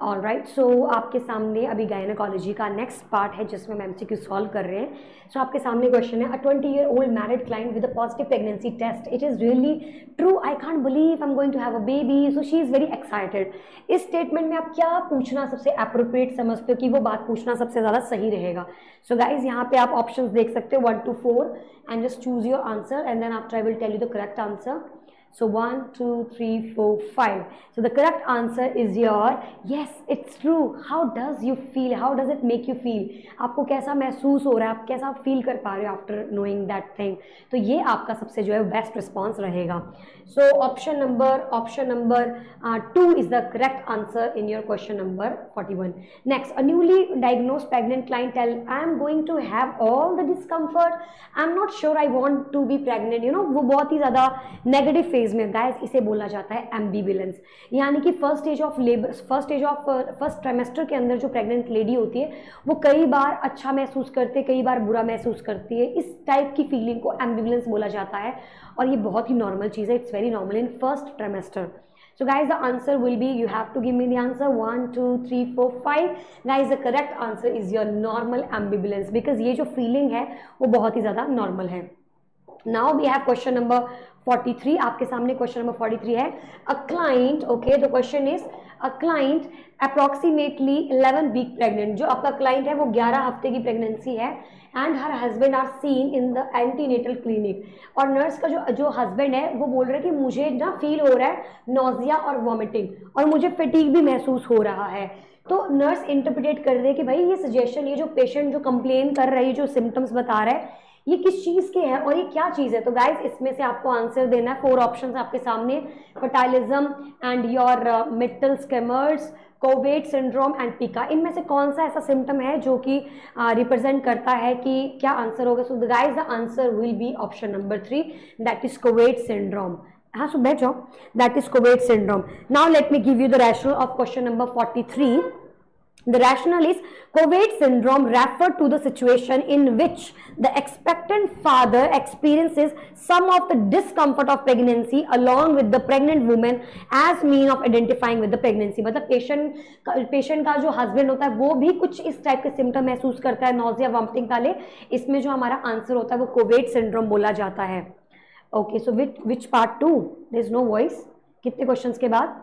Alright, सो आपके सामने अभी गायनेकोलॉजी का नेक्स्ट पार्ट है जिसमें हम एमसीक्यू सॉल्व कर रहे हैं। सो आपके सामने क्वेश्चन है, a 20-year-old married client with a positive pregnancy test, it is really true, I can't believe I am going to have a baby, so she is very excited. इस statement में आप क्या पूछना सबसे अप्रोप्रिएट समझते हो कि वो बात पूछना सबसे ज़्यादा सही रहेगा? सो गाइज यहाँ पे आप ऑप्शंस देख सकते हो 1 to 4 and just choose your answer and then after I will tell you the correct answer. So 1, 2, 3, 4, 5. So the correct answer is your yes, it's true. How does you feel? How does it make you feel? आपको कैसा महसूस हो रहा है, आप कैसा feel कर पा रहे हो आफ्टर नोइंग दैट थिंग? तो ये आपका सबसे जो है बेस्ट रिस्पॉन्स रहेगा. So option number 2 is the correct answer in your question number 41. Next, a newly diagnosed pregnant client tell I am going to have all the discomfort, I am not sure I want to be pregnant. You know, वो बहुत ही ज़्यादा negative phase में guys, इसे बोला जाता है ambivalence. यानी कि फर्स्ट ट्राइमेस्टर के अंदर जो प्रेग्नेंट लेडी होती है वो कई बार अच्छा महसूस करती है, कई बार बुरा महसूस करती है. इस टाइप की फीलिंग को एम्बिवेलेंस बोला जाता है और ये बहुत ही नॉर्मल चीज़ है. It's very normal in first trimester. So guys, the answer will be, you have to give me the answer 1, 2, 3, 4, 5. Guys, the correct answer is your normal ambivalence because ये जो feeling है वो बहुत ही ज़्यादा normal है. Now we have question number 43. आपके सामने question number 43 है. A client, okay, the question is a client approximately 11 week pregnant. जो आपका क्लाइंट है वो 11 हफ्ते की प्रेगनेंसी है and her husband are seen in the antenatal clinic. और नर्स का जो हस्बैंड है वो बोल रहे हैं कि मुझे ना फील हो रहा है नोजिया और वॉमिटिंग और मुझे फटीग भी महसूस हो रहा है. तो नर्स इंटरप्रिटेट कर रही है कि भाई ये सजेशन, ये जो पेशेंट जो कंप्लेन कर रहा है, जो सिम्टम्स बता रहा है, ये किस चीज के हैं और ये क्या चीज है. तो गाइस, इसमें से आपको आंसर देना है. 4 ऑप्शंस आपके सामने, फर्टाइलिज्म एंड योर मिटल स्केमर्स, कोवेट सिंड्रोम एंड पिका. इनमें से कौन सा ऐसा सिम्टम है जो कि रिप्रेजेंट करता है कि क्या आंसर होगा? So guys, the answer will be option number 3, that is couvade syndrome. हाँ, सो बैठ जाओ, that is couvade syndrome. Now let me give you the rational of question number 43. The rationale is Covet syndrome refer to the situation in which the expectant father experiences some of the discomfort of pregnancy along with the pregnant woman as mean of identifying with the pregnancy. मतलब patient का जो husband होता है वो भी कुछ इस type के सिम्टम महसूस करता है, नोजिया, वॉमिटिंग वाले. इसमें जो हमारा आंसर होता है वो कोवेट सिंड्रोम बोला जाता है. Okay, so which part 2? There is no voice. कितने क्वेश्चंस के बाद?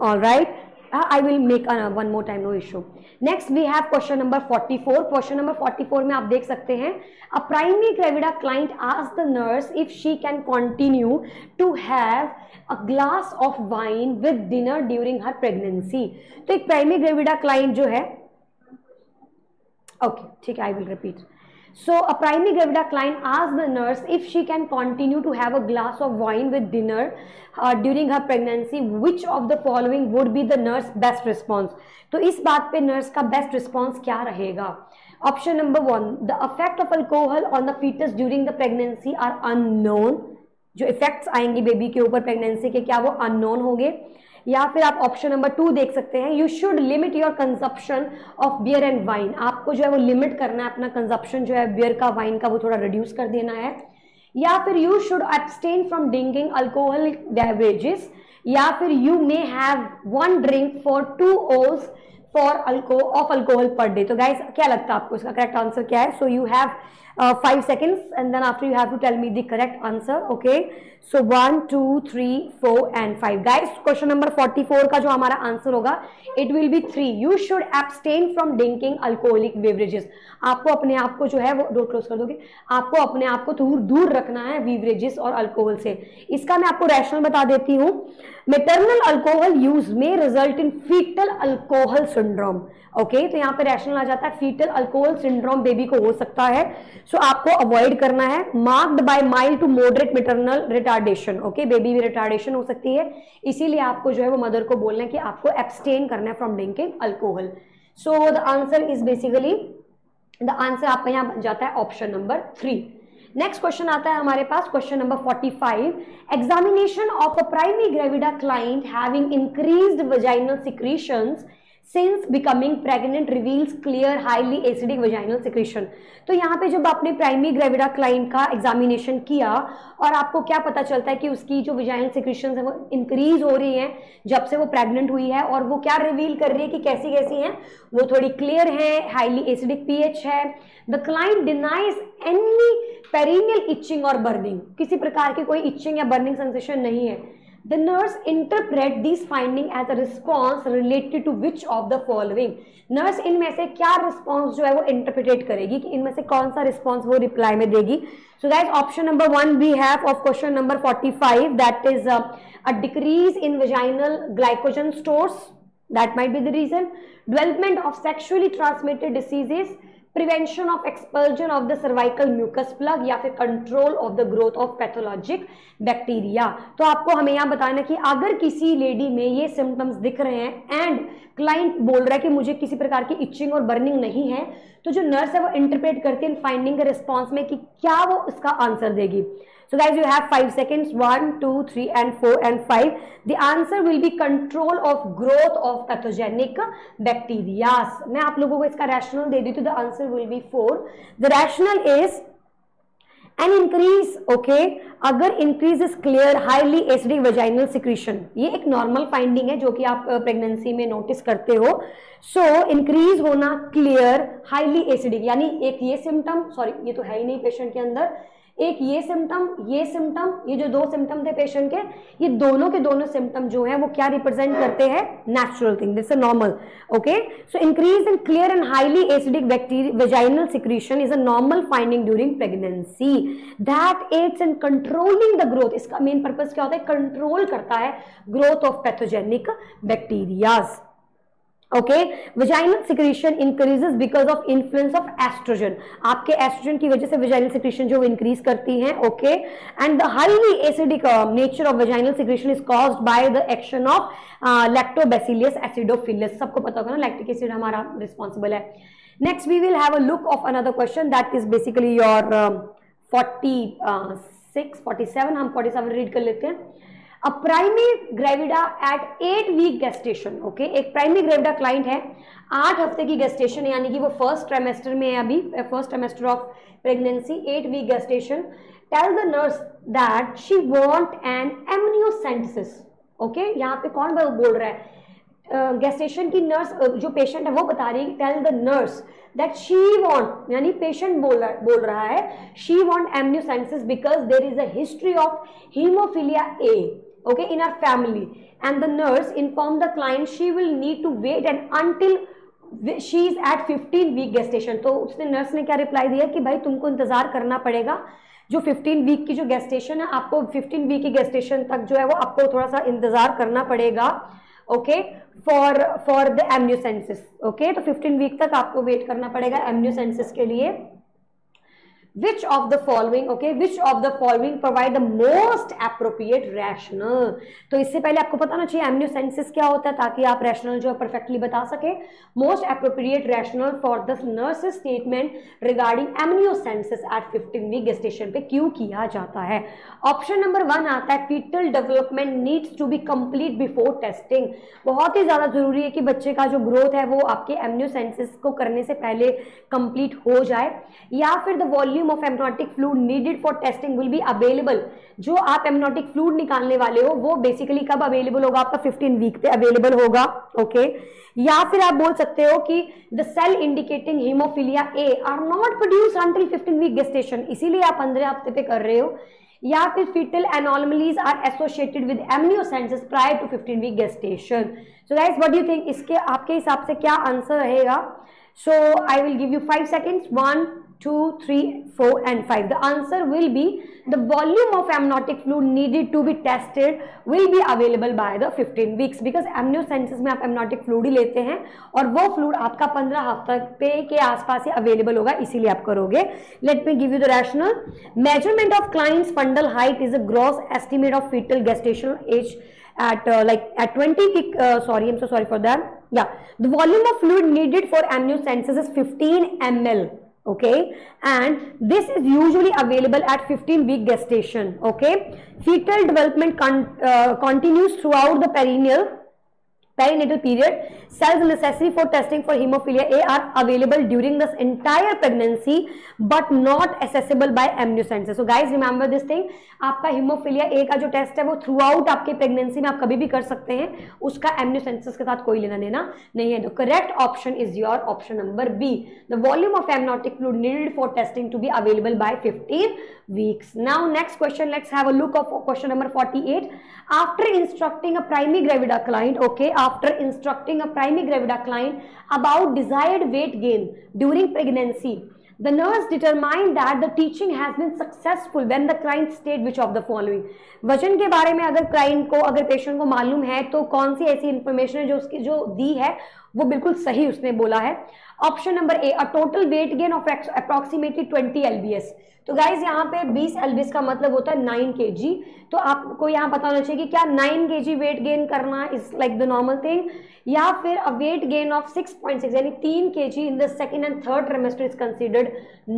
All right, I will make one more time, no issue. Next we have question number 44. Question number 44 में आप देख सकते हैं, a primary gravida client asked the nurse if she can continue to have a glass of wine with dinner during her pregnancy. तो एक primary gravida client जो है, okay, ठीक है, I will repeat. So a primary gravida client asked the nurse if she can continue to have a glass of wine with dinner during her pregnancy. Which of the following would be the nurse best response? तो इस बात पे nurse का best response क्या रहेगा? Option number 1, the effect of alcohol on the fetus during the pregnancy are unknown. जो effects आएंगे baby के ऊपर प्रेगनेंसी के, क्या वो अननोन होंगे? या फिर आप ऑप्शन नंबर 2 देख सकते हैं, you should limit your consumption of beer and wine. आपको जो है वो लिमिट करना है अपना कंजप्शन जो है बियर का, वाइन का, वो थोड़ा रिड्यूस कर देना है. या फिर you should abstain from drinking alcoholic beverages. या फिर you may have 1 drink for 2 hours for alcohol per day. तो गाइस, क्या लगता है आपको इसका करेक्ट आंसर क्या है? So you have 5 seconds and then after you have to tell me the correct answer. Okay, so 1, 2, 3, 4 and 5. guys, question number 44 का जो हमारा आंसर होगा, it will be 3. you should abstain from drinking alcoholic beverages. आपको अपने आप को जो है वो डोर क्लोज कर दोगे, आपको अपने आप को दूर रखना है बेवरेजेस और अल्कोहल से. इसका मैं आपको रैशनल बता देती हूँ. मेटर्नल अल्कोहल यूज में result in fetal alcohol syndrome. Okay, तो यहाँ पे रैशनल आ जाता है, फीटल अल्कोहल सिंड्रोम बेबी को हो सकता है. सो आपको अवॉइड करना है. Marked by mild to moderate maternal retardation. Okay, baby भी रिटार्डेशन हो सकती है, इसीलिए आपको जो है वो मदर को बोलना है कि आपको एब्सटेन करना है from drinking alcohol. So the answer is basically, the answer आपका यहाँ बन जाता है ऑप्शन नंबर 3. नेक्स्ट क्वेश्चन आता है हमारे पास, question number 45. Examination of a primary gravida client having increased vaginal secretions since becoming pregnant reveals clear highly acidic vaginal secretion। तो यहाँ पे जब आपने प्राइमरी ग्रेविडा क्लाइंट का एग्जामिनेशन किया और आपको क्या पता चलता है कि उसकी जो vaginal secretions है वो इंक्रीज हो रही है जब से वो प्रेग्नेंट हुई है, और वो क्या रिवील कर रही है कि कैसी कैसी हैं, वो थोड़ी क्लियर है, हाईली एसिडिक पीएच है। The client denies any perineal itching और बर्निंग, किसी प्रकार की कोई इचिंग या बर्निंग सेंसेशन नहीं है। The nurse interpret these findings as a response related to which of the following। Nurse इनमें से क्या रिस्पॉन्स जो है वो इंटरप्रिटेट करेगी कि इनमें से कौन सा रिस्पॉन्स वो रिप्लाई में देगी। So guys option number 1 we have of question number 45, that is a decrease in vaginal glycogen stores, that might be the reason. Development of sexually transmitted diseases, prevention of expulsion of the cervical mucus plug, या फिर control of the growth of pathologic bacteria. तो आपको हमें यहाँ बताना कि अगर किसी लेडी में ये सिम्टम्स दिख रहे हैं एंड क्लाइंट बोल रहा है कि मुझे किसी प्रकार की इचिंग और बर्निंग नहीं है, तो जो नर्स है वो इंटरप्रेट करती है फाइंडिंग के रिस्पॉन्स में कि क्या वो इसका आंसर देगी। So guys, you have 5 seconds, 1, 2, 3 and 4 and 5. The answer will be control of growth of pathogenic bacteria. मैं आप लोगों को इसका rational दे दी तो the answer will be 4. The rational is an increase, okay? अगर increase is clear highly acidic vaginal secretion, ये एक normal finding है जो कि आप pregnancy में notice करते हो। So increase होना clear highly acidic, यानी एक ये symptom, sorry ये तो है ही नहीं patient के अंदर, एक ये सिम्टम, ये जो दो सिम्टम थे पेशेंट के, ये दोनों के दोनों सिम्टम जो है वो क्या रिप्रेजेंट करते हैं, natural thing, this is normal. Okay, so increase in clear and highly acidic vaginal secretion is a normal finding during pregnancy that adds in controlling the growth. इसका मेन पर्पस क्या होता है, कंट्रोल करता है growth of pathogenic bacterias. Okay, vaginal secretion increases because of influence of oestrogen, आपके oestrogen की वजह से वेजाइनल सिक्रीशन जो इंक्रीज करती हैं। Okay, and the highly acidic nature of vaginal secretion is caused by the action of lactobacillus acidophilus. सबको पता होगा ना, लैक्टिक एसिड हमारा रिस्पॉन्सिबल है। Next we will have a look of another question that is basically your 46, 47, हम 47 read कर लेते हैं। A primary gravida at 8 week gestation, okay, एक प्राइमरी ग्रेविडा क्लाइंट है, 8 हफ्ते की गेस्टेशन है, यानी कि वो फर्स्ट ट्राइमेस्टर में है, अभी first trimester of pregnancy, 8 week gestation. Tell the nurse that she want an amniocentesis. Okay, यहाँ पे कौन बोल रहा है, गेस्टेशन की नर्स, जो पेशेंट है वो बता रही है, tell the nurse that she want, यानी पेशेंट बोल रहा है she want amniocentesis because there is a history of haemophilia A, okay, in our family, and the nurse informed the client she will need to wait and until she is at 15 week gestation। तो उसने nurse ने क्या reply दिया कि भाई तुमको इंतजार करना पड़ेगा, जो 15 वीक की जो गेस्टेशन है, आपको 15 वीक की गेस्टेशन तक जो है वो आपको थोड़ा सा इंतजार करना पड़ेगा। Okay, for the amniocentesis. Okay, तो 15 वीक तक आपको वेट करना पड़ेगा एमनियोसेंसिस के लिए। Which of the following, okay, which of the following provide the most appropriate rationale? तो इससे पहले आपको पता होना चाहिए एमनियोसेंसिस क्या होता है, ताकि आप रैशनल जो है परफेक्टली बता सके। Most appropriate rationale for the nurse statement regarding amniocentesis at 15 week gestation पे क्यों किया जाता है। ऑप्शन नंबर 1 आता है fetal development needs to be complete before testing. बहुत ही ज्यादा जरूरी है कि बच्चे का जो ग्रोथ है वो आपके एमनियोसेंसिस को करने से पहले कंप्लीट हो जाए। या फिर the volume of amniotic fluid needed for testing will be available. जो आप एमनियोटिक फ्लूइड निकालने वाले हो वो बेसिकली कब अवेलेबल होगा, आपका 15 वीक पे अवेलेबल होगा। ओके, या फिर आप बोल सकते हो कि the cell indicating haemophilia A are not produce until 15 week gestation, इसीलिए आप 15 हफ्ते पे कर रहे हो। या फिर fetal anomalies are associated with amniocentesis prior to 15 week gestation. So guys what do you think, इसके आपके हिसाब से क्या आंसर रहेगा। So I will give you 5 seconds, 1, 2, 3, 4 and 5. The answer will be the volume of amniotic fluid needed to be tested will be available by the 15 weeks because amniocentesis में आप amniotic fluid ही लेते हैं और वो fluid आपका 15 हफ्ते पे के आसपास ही available होगा, इसीलिए आप करोगे। Let me give you the rationale. Measurement of client's fundal height is a gross estimate of fetal gestational age at at 20 week. Sorry, I'm so sorry for that. Yeah, the volume of fluid needed for amniocentesis is 15 ml. Okay, and this is usually available at 15 week gestation. Okay, fetal development continues throughout the perinatal period. cells necessary for testing for hemophilia A are available during this entire pregnancy but not accessible by amniocentesis. So guys remember this thing, आपका haemophilia ए का जो test है वो through out आपके pregnancy में आप कभी भी कर सकते हैं, उसका एमनियोसेंसिस के साथ कोई लेना देना नहीं है. The correct option is your option number B. The volume of amniotic fluid needed for testing to be available by 15 weeks. Now next question, let's have a look of question number 48. After instructing a primary gravida client, okay, after instructing a primary gravida client about desired weight gain during pregnancy, the nurse determined that the teaching has been successful when the client stated which of the following. वजन के बारे में अगर client को, अगर patient को मालूम है तो कौन सी ऐसी इंफॉर्मेशन है जो उसकी जो दी है वो बिल्कुल सही उसने बोला है. Option number A, a total weight gain of approximately 20 lbs. तो गाइज यहाँ पे 20 lbs का मतलब होता है 9 kg. तो आपको यहाँ पता होना चाहिए कि क्या 9 kg वेट गेन करना is like the normal thing, या फिर अ वेट गेन ऑफ 6.6 यानी 3 kg in the second and third trimester is considered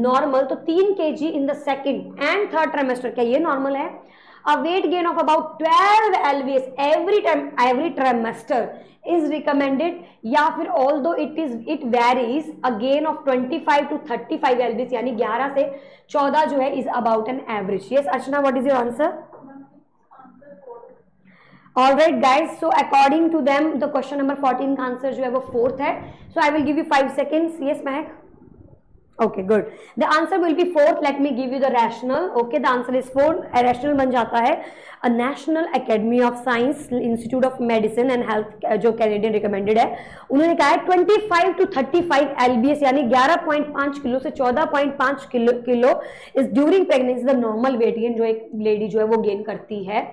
normal. तो 3 kg in the second and third trimester, क्या ये नॉर्मल है? A weight gain of about 12 lbs every trimester is recommended, या फिर although it varies, a gain of 25 to 35 lbs यानी 11 से 14 जो है is about an average. Yes Archana, what is your answer? Alright guys, so according to them the question number 14 का answer जो है वो 4th है. So I will give you 5 seconds. Yes Mahek? Okay, good. The answer will be 4th. Let me give you the rationale. Okay, the answer is 4. Rationale बन जाता है a National Academy of Science Institute of Medicine and Health जो Canadian recommended है, उन्होंने कहा है 25 to 35 lbs यानी 11.5 kilo से 14.5 kilo is during pregnancy the normal weight gain जो एक लेडी जो है वो गेन करती है,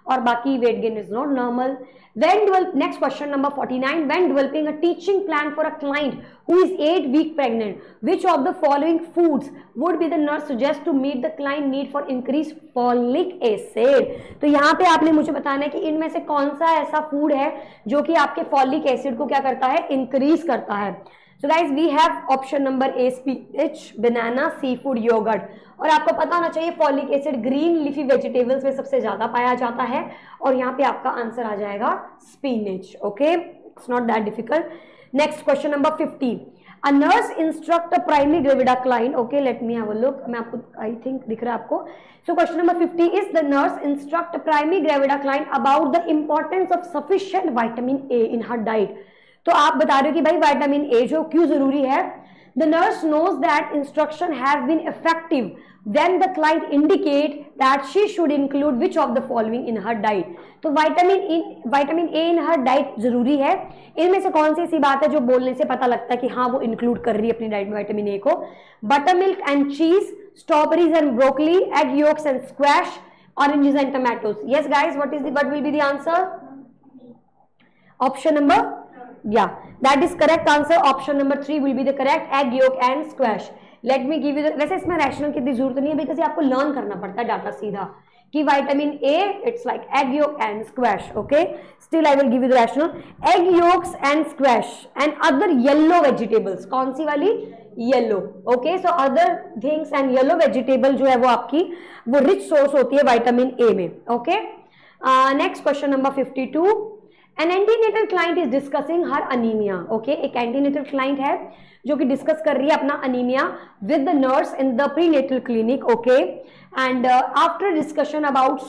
और बाकी weight gain is not normal. Next question number 49. When developing a teaching plan for a client who is 8 weeks pregnant, which of the following foods would be the nurse suggest to meet the client need for increased folic acid? तो यहाँ पे आपने मुझे बताना है कि इनमें से कौन सा ऐसा फूड है जो कि आपके फॉलिक एसिड को क्या करता है, इंक्रीज करता है. So guys we have option number A, spinach, banana, seafood, yogurt. और आपको पता होना चाहिए folic acid green leafy vegetables में सबसे ज्यादा पाया जाता है, और यहाँ पे आपका आंसर आ जाएगा spinach. Okay, it's not that difficult. Next question number 50. A nurse instruct a primary gravida client. Okay, let me have a look. मैं आपको आई थिंक दिख रहा है आपको. सो question number 50 is the nurse instruct primary gravida client about the importance of sufficient vitamin A in her diet. तो आप बता रहे हो कि भाई विटामिन ए जो क्यों जरूरी है. The nurse knows that instruction have been effective when the client indicate that she should include which of the following in her diet. तो vitamin A in her diet जरूरी है. इनमें से कौन सी ऐसी बात है जो बोलने से पता लगता है कि हाँ वो इंक्लूड कर रही है अपनी डाइट में विटामिन ए को? बटर मिल्क एंड चीज, strawberries and broccoli, egg yolks and squash, oranges and tomatoes. Yes guys, what will be the answer? Option number, yeah, that is correct answer. Option number 3 will be the correct, egg yolk and squash. Let me give you the, वैसे इसमें rational की जरूरत नहीं है because आपको learn करना पड़ता है डाटा सीधा कि vitamin A it's like egg yolk and squash. Okay, still I will give you the rational. Egg yolks and squash and other yellow vegetables. कौन सी वाली? Yellow. Okay, so other things and yellow vegetable जो है वो आपकी वो rich source होती है vitamin A में. Okay, next question number 52. An antenatal client is discussing her anemia. Okay, एक antenatal client है जो कि डिस्कस कर रही है अपना anemia with the nurse in the prenatal clinic. Okay, and after discussion about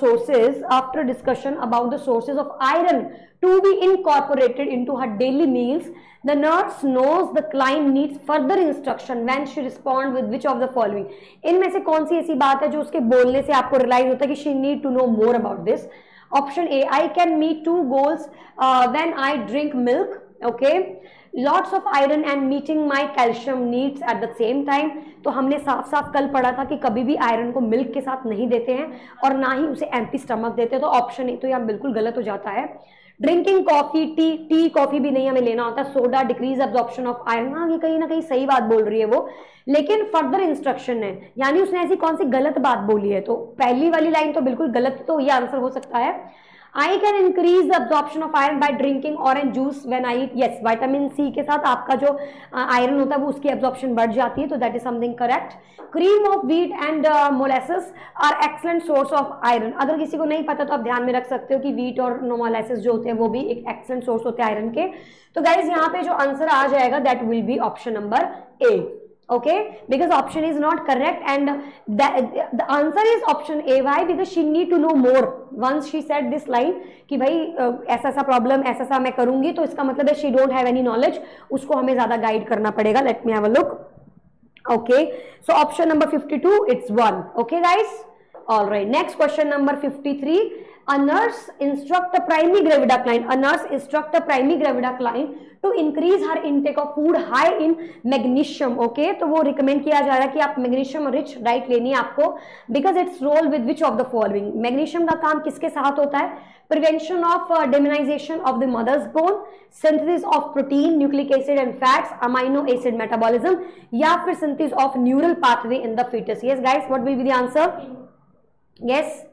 the sources of iron to be incorporated into her daily meals, the nurse knows the client needs further instruction when she respond with which of the following. इनमें से कौन सी ऐसी बात है जो उसके बोलने से आपको रियलाइज होता है कि she need to know more about this? Option A, I can meet 2 goals when I drink milk. Okay, lots of iron and meeting my calcium needs at the same time. तो हमने साफ साफ कल पढ़ा था कि कभी भी आयरन को मिल्क के साथ नहीं देते हैं और ना ही उसे एम्प्टी स्टमक देते हैं. तो ऑप्शन ए तो यहाँ बिल्कुल गलत हो जाता है. ड्रिंकिंग कॉफी, टी कॉफी भी नहीं हमें लेना होता. Soda decrease absorption of iron. हाँ, ये कहीं ना कहीं सही बात बोल रही है वो, लेकिन फर्दर इंस्ट्रक्शन है यानी उसने ऐसी कौन सी गलत बात बोली है. तो पहली वाली लाइन तो बिल्कुल गलत, तो ये आंसर हो सकता है. I can increase the absorption of iron by drinking orange juice when I eat, yes vitamin C के साथ आपका जो आयरन होता है वो उसकी अब्जॉर्प्शन बढ़ जाती है, तो that is something correct. Cream of wheat and molasses are excellent source of iron, अगर किसी को नहीं पता तो आप ध्यान में रख सकते हो कि व्हीट और मोलेसेस जो होते हैं वो भी एक एक्सलेंट सोर्स होते हैं आयरन के। तो गाइज यहाँ पे जो आंसर आ जाएगा that will be option number A, okay, because option is not correct and the answer is option A. Why? Because she need to know more. Once she said this line कि भाई ऐसा सा problem ऐसा सा मैं करूंगी, तो इसका मतलब है she don't have any knowledge, उसको हमें ज्यादा गाइड करना पड़ेगा। Let me have a look. Okay, so option number 52 it's 1. Okay guys, all right, next question number 53. A nurse instruct a primary gravida client. A nurse instruct a primary gravida client to increase her intake of food high in magnesium. Okay, तो वो recommend किया जा रहा है कि आप magnesium rich diet लेनी है आपको, because its role with which of the following. Magnesium का काम किसके साथ होता है? Prevention of demineralization of the mother's bone, synthesis of protein, nucleic acid and fats, amino acid metabolism, या फिर synthesis of neural pathway in the fetus. Yes guys, what will be the answer? Yes,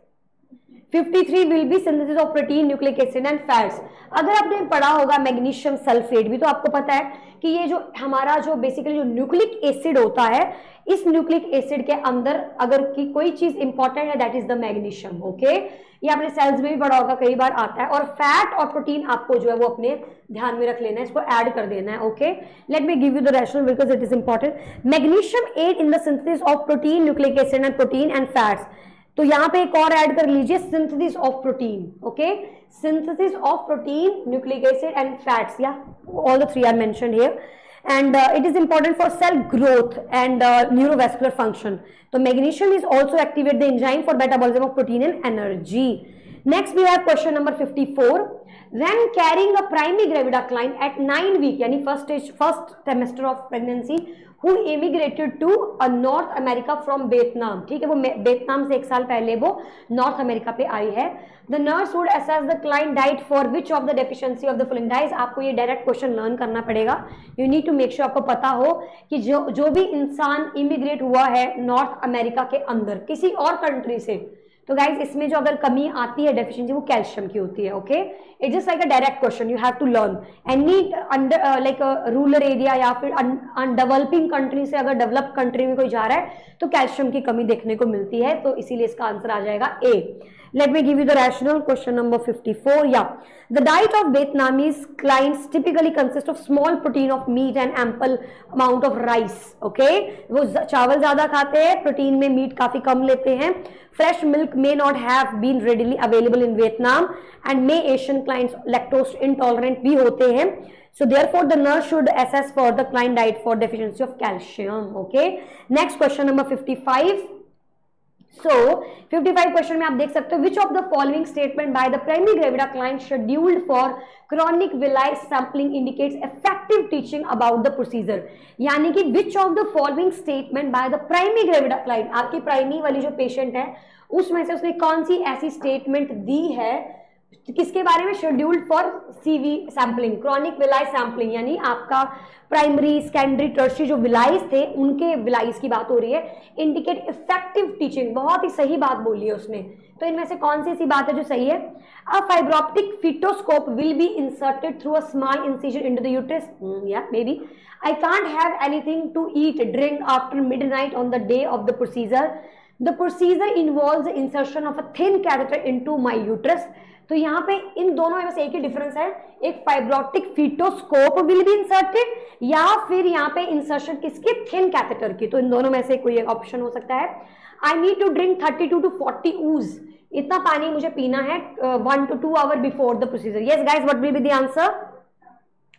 53 will be synthesis of protein, nucleic acid and fats. अगर आपने पढ़ा होगा magnesium sulphate भी, तो आपको पता है कि ये जो हमारा जो बेसिकली जो न्यूक्लिक एसिड होता है, इस न्यूक्लिक एसिड के अंदर अगर की कोई चीज इंपॉर्टेंट है that is the magnesium. Okay, ये आपने सेल्स में भी पढ़ा होगा, कई बार आता है। और फैट और प्रोटीन आपको जो है वो अपने ध्यान में रख लेना है, इसको ऐड कर देना है। Okay, let me give you the rationale because it is important. Magnesium aid in the synthesis of protein, nucleic acid and protein and fats. तो यहां पे एक और ऐड कर लीजिए, synthesis of protein. Okay, synthesis of protein, nucleic acid and fats, या all the three are mentioned here, and it is important for cell growth and neurovascular function. So magnesium is also activate the enzyme for metabolism of protein and energy. Next we have question number 54. When carrying a primary gravida client at 9 week, यानी first trimester of pregnancy, who emigrated to North America from Vietnam, ठीक है, वो Vietnam से 1 साल पहले वो north America पे आई है। The nurse would assess the client diet for which of the deficiency of the following diets। आपको ये डायरेक्ट क्वेश्चन लर्न करना पड़ेगा। You need to make sure आपको पता हो कि जो भी इंसान इमिग्रेट हुआ है नॉर्थ अमेरिका के अंदर किसी और कंट्री से, तो गाइज इसमें जो अगर कमी आती है डेफिशिएंसी, वो कैल्शियम की होती है। Okay, it just like a direct question, you have to learn. Any under like rural area या फिर डेवलपिंग कंट्री से अगर डेवलप कंट्री में कोई जा रहा है तो कैल्शियम की कमी देखने को मिलती है, तो इसीलिए इसका आंसर आ जाएगा ए। Let me give you the rationale. Question number 54. Yeah, the diet of Vietnamese clients typically consists of small protein of meat and ample amount of rice. Okay, वो चावल ज्यादा खाते हैं, प्रोटीन में मीट काफी कम लेते हैं। Fresh milk may not have been readily available in Vietnam and may Asian clients lactose intolerant भी होते हैं। So therefore the nurse should assess for the client diet for deficiency of calcium. Okay, next question number 55. So 55 question में आप देख सकते हो, which of the following statement by the primary gravida client scheduled for chronic villi sampling indicates effective teaching about the procedure। यानी कि which of the following statement by the primary gravida client, आपकी primary वाली जो patient है उसमें से उसने कौन सी ऐसी स्टेटमेंट दी है किसके बारे में? Scheduled for CV sampling, chronic villi sampling, यानी आपका प्राइमरी सेकेंडरी टर्शरी जो विलाइज थे उनके विलाइज की बात हो रही है। इंडिकेट इफेक्टिव टीचिंग, बहुत ही सही बात बोली है उसने। तो इनमें से कौन सी ऐसी बात है जो सही है? A fibreoptic fetoscope will be inserted through a small incision into the uterus, या maybe I can't have anything to eat drink after midnight on the day of the procedure. The procedure involves the insertion of a thin catheter into my uterus. तो यहाँ पे इन दोनों में बस एक ही difference है, एक फाइब्रोटिक फिटोस्कोप विल बी इंसर्टेड या फिर यहाँ पे इंसर्शन किसके? थिन कैथेटर की। तो इन दोनों में से कोई एक ऑप्शन हो सकता है। I need to drink 32 to 40 ooze, इतना पानी मुझे पीना है 1 to 2 hours before the procedure. Yes guys, what will be the answer?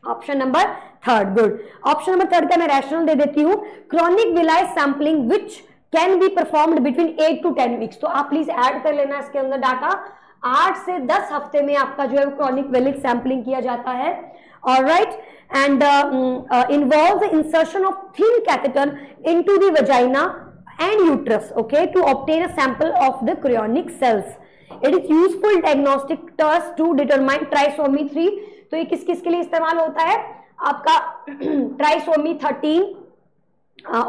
Option number 3rd। Good, option number 3rd का मैं रैशनल दे देती हूँ। Chronic villi sampling which can be performed between 8 to 10 weeks। तो आप प्लीज ऐड कर लेना इसके अंदर डाटा, 8 से 10 हफ्ते में आपका जो है क्रॉनिक वेलिक सैम्पलिंग किया जाता है। Alright, and involves the insertion of thin catheter into the vagina and uterus, okay, to obtain a sample of the chorionic cells. It is useful diagnostic test to determine trisomy 3। तो ये किस किस के लिए इस्तेमाल होता है? आपका trisomy 13,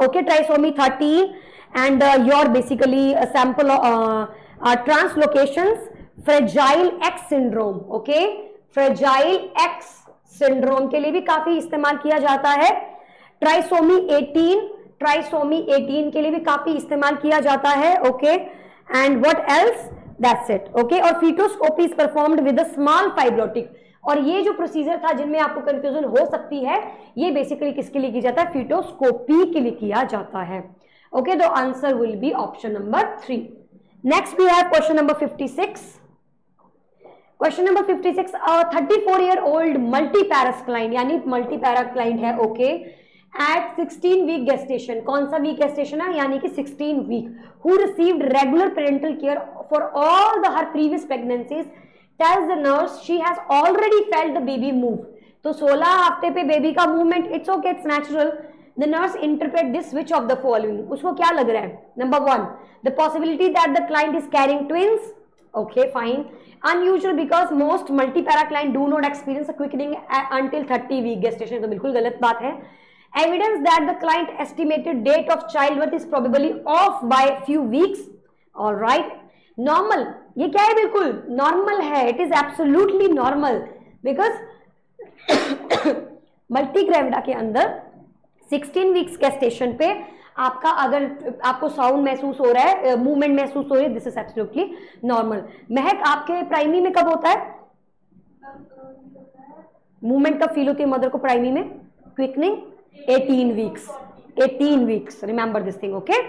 okay, trisomy 13 and your basically sample translocations fragile X syndrome, okay, fragile X syndrome के लिए भी काफी इस्तेमाल किया जाता है। ट्राइसोमी 18, ट्राइसोमी 18 के लिए भी काफी इस्तेमाल किया जाता है, okay, and what else, that's it, okay. और fetoscopy is performed with a small fibrotic, और ये जो प्रोसीजर था जिनमें आपको कंफ्यूजन हो सकती है, ये बेसिकली किसके लिए किया जाता है, फीटोस्कोपी के लिए किया जाता है, okay. The answer will be option number 3। Next we have question number 56। Question number 56, 34-year-old multiparous client, यानी मल्टीपैराक्लाइन है, ओके, एट 16 वीक गेस्टेशन, कौन सा वीक गेस्टेशन है, यानी कि 16 week, who received regular parental care for all the her previous pregnancies, tells the nurse she has already felt the baby move. तो 16 हफ्ते पे बेबी का movement, it's okay, it's natural. The nurse interpret this which of the following, उसको क्या लग रहा है, number 1, the possibility that the client is carrying twins, okay fine, unusual because most multiparacline do not experience a quickening until 30 week gestation, तो बिल्कुल गलत बात है। Evidence that the client estimated date of childbirth is probably off by few weeks, all right। Normal, ये क्या है, बिल्कुल normal है, it is absolutely normal because multigravida के अंदर 16 weeks gestation पे आपका अगर आपको साउंड महसूस हो रहा है, मूवमेंट महसूस हो रही है, दिस इज एब्सोल्युटली नॉर्मल। महक, आपके प्राइमी में कब होता है मूवमेंट, कब फील होती है मदर को प्राइमी में, quickening 18 weeks, 18 weeks, remember this thing, okay.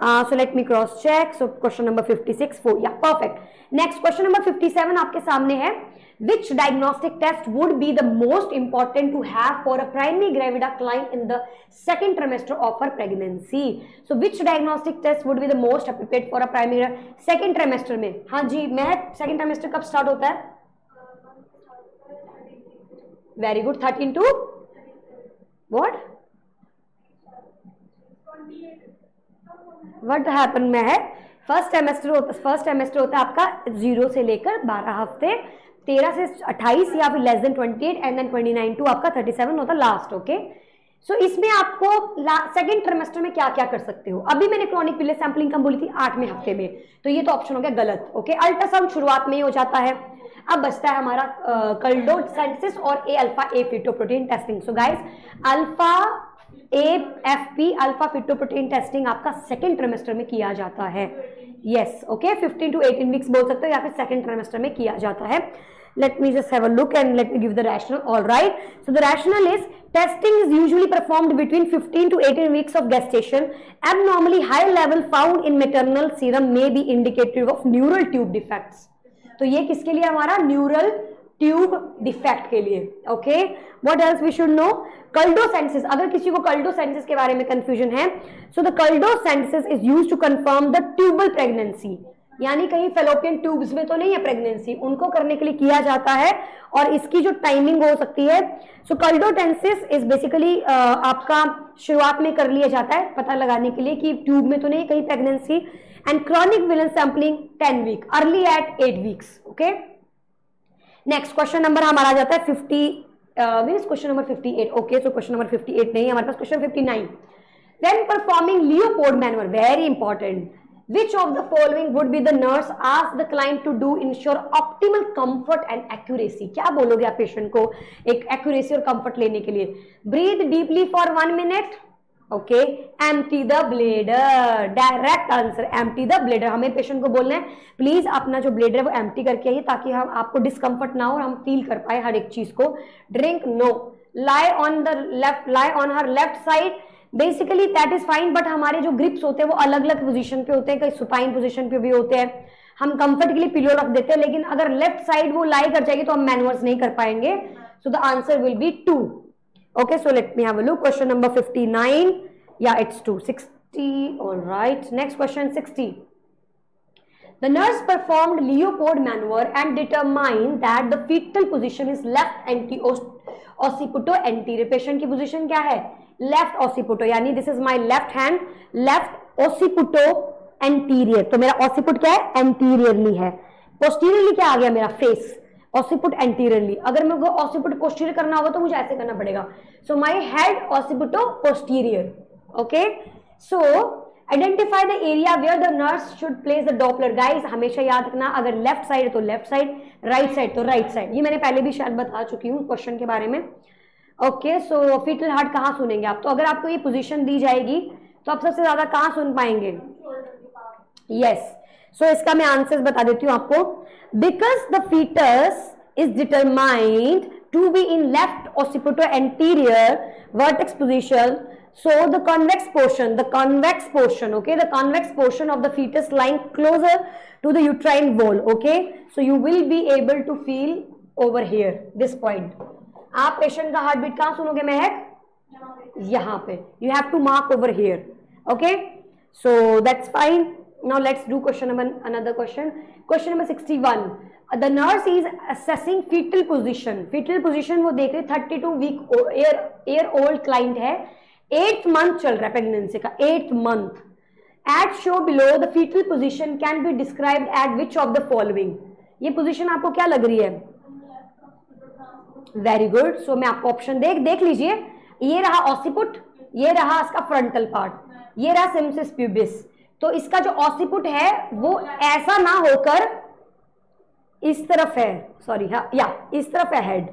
So let me cross check. So question number 56 4, या परफेक्ट। नेक्स्ट क्वेश्चन नंबर 57 आपके सामने है, which diagnostic test would be the most important to have for a primary gravida client in the second trimester of her pregnancy? So which diagnostic test would be the most appropriate for a primary second trimester में? हाँ जी, मैं second trimester कब start होता है, very good, 13 to what happened में है, first semester होता है आपका 0 से लेकर 12 हफ्ते, 13 से 28 या फिर less than 28, and then 29 to आपका 37 होता है लास्ट, ओके। सो इसमें आपको सेकंड ट्रिमेस्टर में क्या क्या कर सकते हो, अभी मैंने क्रॉनिक पिले सैंपलिंग कम बोली थी 8वें हफ्ते में, तो ये तो ऑप्शन हो गया गलत, ओके। अल्ट्रासाउंड शुरुआत में ही हो जाता है। अब बचता है हमारा कल्डोसेंसिस और a alpha a fetoprotein testing. So guys, alpha AFP alpha fetoprotein testing आपका सेकंड ट्रिमेस्टर में किया जाता है, यस, ओके। 15 to 18 वीक्स बोल सकते हो, या फिर सेकंड ट्रिमेस्टर में किया जाता है। Let me just have a look and let me give the rationale. All right. So the rationale is testing is usually performed between 15 to 18 weeks of gestation. Abnormally high level found in maternal serum may be indicative of neural tube defects. तो ये किसके लिए हमारा neural tube defect के लिए, okay. What else we should know, culdocentesis, अगर किसी को कल्डोसेंसिस के बारे में कंफ्यूजन है, so the culdocentesis is used to confirm the tubal pregnancy, यानी कहीं फेलोपियन ट्यूब्स में तो नहीं है प्रेगनेंसी, उनको करने के लिए किया जाता है, और इसकी जो टाइमिंग हो सकती है, सो कल्डोसेंसिस इज बेसिकली आपका शुरुआत में कर लिया जाता है पता लगाने के लिए कि ट्यूब में तो नहीं कहीं pregnancy, and chorionic villus sampling 10 week, early at 8 weeks, okay. Next question number हमारा आ जाता है 50 question number 58, okay. So question number 58 नहीं, हमारे पास question 59। When performing Leopold manoeuvre, very important, which of the following would be the nurse ask the client to do ensure optimal comfort and accuracy? क्या बोलोगे आप patient को एक accuracy और comfort लेने के लिए? Breathe deeply for 1 minute, okay. Empty the bladder, direct answer, empty the bladder. हमें पेशेंट को बोलना है प्लीज अपना जो ब्लेडर है वो एम्प्टी करके आइए, ताकि हम आपको डिस्कम्फर्ट ना हो और हम फील कर पाए हर एक चीज को। Drink no, lie on the left, lie on her left side, basically that is fine, but हमारे जो ग्रिप्स होते हैं वो अलग अलग पोजीशन पे होते हैं, कहीं सुपाइन पोजीशन पे भी होते हैं, हम कंफर्ट के लिए पिलो रख देते हैं, लेकिन अगर लेफ्ट साइड वो लाई कर जाएगी तो हम मैनवर्स नहीं कर पाएंगे, so the answer will B 2, okay. So let me have a look, question number 59, या it's 2, 60, alright. Next question 60, the nurse performed Leopold maneuver and determined that the fetal position is left occipito anterior. Patient की position क्या है, left occipito, यानी this is my left hand, left occipito anterior, तो मेरा occiput क्या है, anteriorly है। Posteriorly क्या आ गया मेरा, फेस, ऑसिपुट एंटीरियरली। अगर मेरे को ऑसिपुट पोस्टीरियर करना होगा तो मुझे ऐसे करना पड़ेगा, so my head occipito posterior, okay. So identify the area where the nurse should place the Doppler. Guys हमेशा याद रखना, अगर लेफ्ट साइड है तो लेफ्ट साइड, राइट साइड तो राइट साइड। ये मैंने पहले भी शायद बता चुकी हूँ क्वेश्चन के बारे में। ओके, सो फीटल हार्ट कहाँ सुनेंगे आप? तो अगर आपको ये पोजीशन दी जाएगी तो आप सबसे ज्यादा कहाँ सुन पाएंगे? यस, सो इसका मैं आंसर बता देती हूँ आपको। Because the fetus is determined to be in left occipital anterior vertex position, so the convex portion, okay, the convex portion of the fetus lying closer to the uterine wall, okay, so you will be able to feel over here this point. आप patient का heart beat कहाँ सुनोगे महक? यहाँ पे। you have to mark over here, okay, so that's fine. Now let's do another question. Question number 61. The nurse is assessing fetal position. Fetal position वो देख रहे 32 week year old client है, 8th month चल रहा है pregnancy का, 8th month. At show below the fetal position can be described at which of the following. ये position आपको क्या लग रही है? Very good. सो मैं आपको ऑप्शन देख लीजिए। ये रहा ऑसिपुट, ये रहा इसका फ्रंटल पार्ट, ये रहा सिम्सिस प्यूबिस। तो इसका जो ऑसिपुट है वो ऐसा ना होकर इस तरफ है, सॉरी, हाँ या इस तरफ है हेड,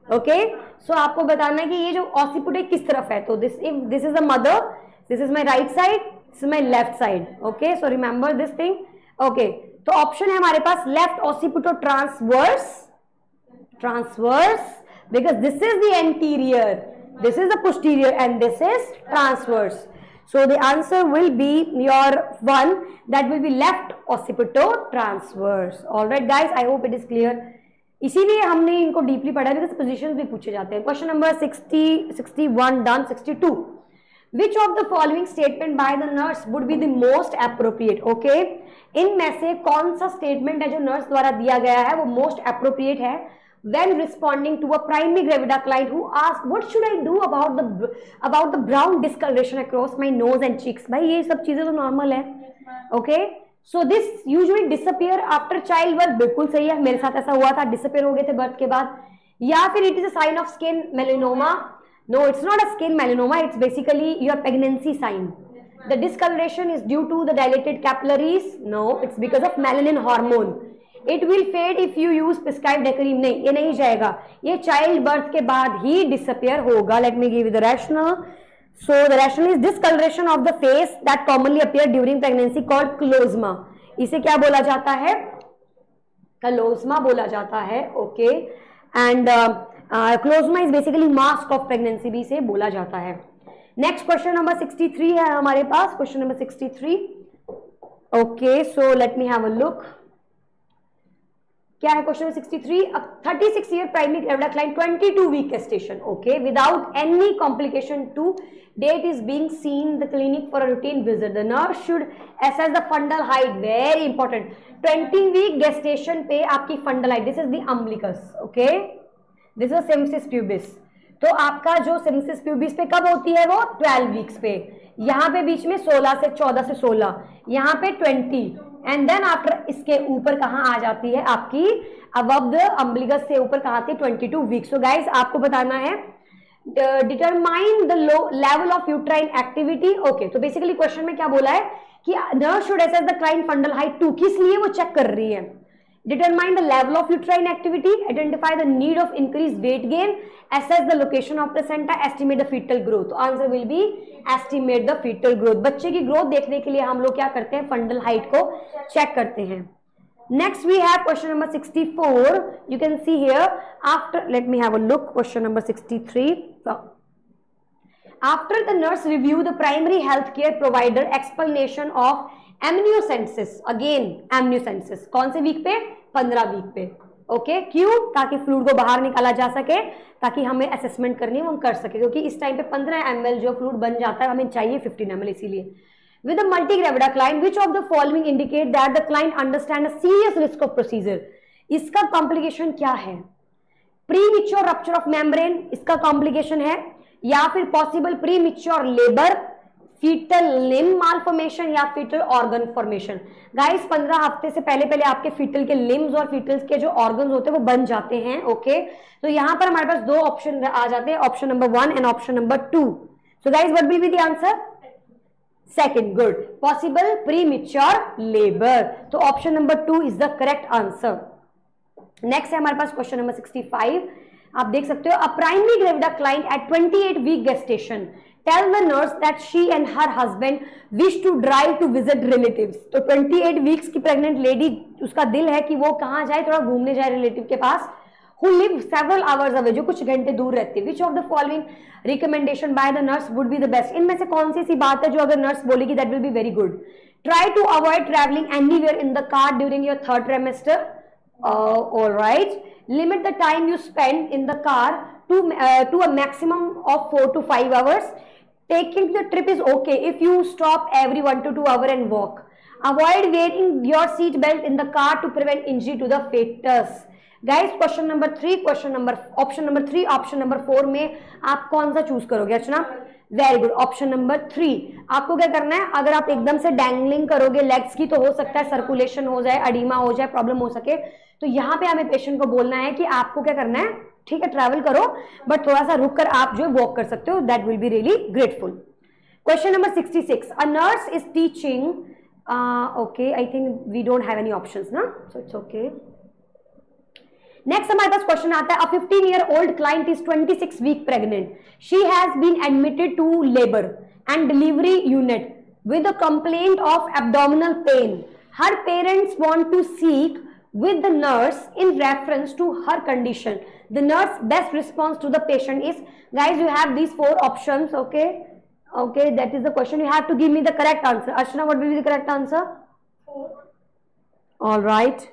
ओके। सो आपको बताना है कि ये जो ऑसिपुट है किस तरफ है। तो this is the mother, this is my right side, this is my left side, okay. So remember this thing, okay. तो ऑप्शन है हमारे पास left occipito transverse, because this is the anterior, this is the posterior and this is transverse. So the answer will be your one, that will be left occipito-transverse. All right guys, I hope it is clear. इसीलिए हमने इनको deeply पढ़ा because positions भी पूछे जाते हैं। Question number 60, 61 done. 62, which of the following statement by the nurse would be the most appropriate? Okay, इनमें से कौन सा स्टेटमेंट है जो नर्स द्वारा दिया गया है वो मोस्ट अप्रोप्रिएट है when responding to a primary gravida client who asked what should I do about the brown discoloration across my nose and cheeks? भाई ये सब चीजें तो नॉर्मल है, okay. So this usually disappear after child birth, बिल्कुल सही है, मेरे साथ ऐसा हुआ था, डिसअपियर हो गए थे बर्थ के बाद। या फिर it is a sign of skin melanoma? No, it's not a skin melanoma, it's basically your pregnancy sign. The discoloration is due to the dilated capillaries? No, it's because of melanin hormone. It will fade if you use prescribed cream? नहीं, ये नहीं जाएगा, ये child birth के बाद ही disappear होगा। Late me give you the rational. So the rational is discoloration of the face that commonly appear during pregnancy called chloasma. इसे क्या बोला जाता है? क्लोज्मा बोला जाता है, okay. And chloasma is basically mask of pregnancy भी इसे बोला जाता है। नेक्स्ट क्वेश्चन नंबर 63 है हमारे पास, question number 63, okay. So let me have a look, क्या है question 63? 36 year primary gravida client, 22 week gestation, okay, without any complication to date is being seen the clinic for a routine visit. The nurse should assess the fundal height, very important. 20 week gestation पे आपकी fundal height, this is the umbilicus, okay, this is symphysis pubis। तो आपका जो symphysis pubis पे कब होती है वो 12 वीक्स पे, यहाँ पे बीच में 14 से 16, यहाँ पे 20, एंड देन आफ्टर इसके ऊपर कहाँ आ जाती है आपकी अबव द अम्बिलिकस से ऊपर कहाँ आती है 22 वीक्स। सो गाइस आपको बताना है determine the level of uterine activity, okay. तो बेसिकली क्वेश्चन में क्या बोला है कि nurse should assess the client fundal height 2, किस लिए वो चेक कर रही है? Determine the level of uterine activity, identify the need of increased weight gain, assess the location of placenta, estimate the fetal growth. Answer will be estimate the fetal growth. बच्चे की growth देखने के लिए हम लोग क्या करते हैं? फंडल हाइट को चेक करते हैं। Next we have question number 64. You can see here after, let me have a look, question number 63. So, after the nurse review the primary health care provider explanation of amniocentesis, again amniocentesis कौन से week पे? 15 week पे, okay. क्यों? ताकि fluid को बाहर निकाला जा सके, ताकि हमें असेसमेंट करनी है वो हम कर सके, क्योंकि इस टाइम पे 15 ml जो फ्लूइड बन जाता है हमें चाहिए 15 ml, इसीलिए। With a multigravida client which of the following indicate that the client understand a serious risk of procedure? इसका कॉम्प्लिकेशन क्या है? प्रीमिच्योर रप्चर ऑफ मेम्ब्रेन इसका कॉम्प्लिकेशन है, या फिर possible premature labour, fetal limb malformation, या fetal organ formation. Guys 15 हफ्ते से पहले आपके फीटल के लिम्ब्स और फीटल्स के जो ऑर्गन्स होते हैं वो बन जाते हैं, ओके। तो यहां पर हमारे पास दो ऑप्शन आ जाते हैं, option number 1 and option number 2। So guys what will be the answer? Second, good, possible premature labour, तो option number 2 is the correct answer. Next है हमारे पास क्वेश्चन नंबर 65, आप देख सकते हो, a primary gravida client at 28 week gestation tell the nurse that she and her husband wish to drive to visit relatives. तो 28 weeks की pregnant lady, उसका दिल है कि वो कहाँ जाए, थोड़ा घूमने जाए रिलेटिव के पास, who live several hours away, जो कुछ घंटे दूर रहती है। Which of the following recommendation by the nurse would be the best? इनमें से कौन सी बात है जो अगर नर्स बोलेगी that will be very good? Try to avoid traveling anywhere in the car during your third trimester. All right. Limit the time you spend in the car to a maximum of 4 to 5 hours. Taking the trip is okay if you stop every 1 to 2 hours and walk. Avoid wearing your seat belt in the car to prevent injury to the fetus. Guys question number 3, option number 3, option number 4 में आप कौन सा choose करोगे Archana? Very good, option number 3। आपको क्या करना है, अगर आप एकदम से डैंगलिंग करोगे लेग्स की तो हो सकता है सर्कुलेशन हो जाए, अडीमा हो जाए, प्रॉब्लम हो सके। तो यहाँ पे हमें पेशेंट को बोलना है कि आपको क्या करना है, ठीक है ट्रैवल करो बट थोड़ा सा रुक कर आप जो वॉक कर सकते हो, that will be really grateful. Question number 66, a nurse is teaching, okay I think we don't have any options ना, सो इट्स ओके। नेक्स्ट हमारे पास क्वेश्चन आता है, अ 15-year-old client is 26 week pregnant. She has been admitted to labor and delivery unit with a complaint of abdominal pain. Her parents want to speak with the nurse in reference to her condition. The nurse best response to the patient is, guys you have these 4 options, okay? Okay, that is the question. You have to give me the correct answer. Ashna, what will be the correct answer? 4. All right.